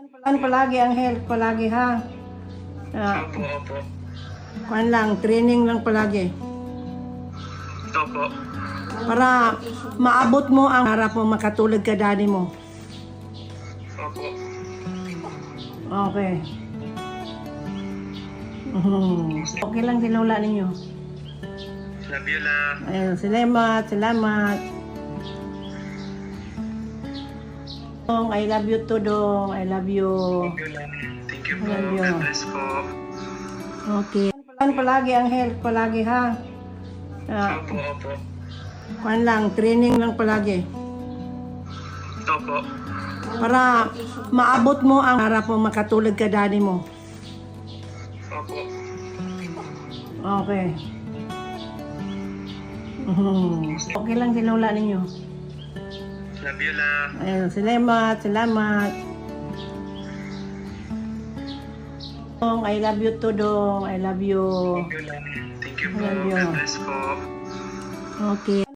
Ano palagi ang health palagi ha. Opo. Kuan lang, training lang palagi. Opo. Para maabot mo ang harap mo, makatulad ka daddy mo. Opo. Okay. Okay lang si lola ninyo. Love you lang. Ayun, salamat. Dong, I love you to Dong. I love you. Love you lang. Thank you po. Love you. God bless po. Okay. Ano palagi ang health palagi ha. Opo. Kuan lang, training lang palagi. Opo. Para maabot mo ang harap mo, makatulad ka daddy mo. Opo. Okay. Okay lang si lola ninyo. Love you lang. Ayun, salamat. Dong, I love you to Dong. I love you. Love you lang. Thank you po. Love you. God bless po. Okay.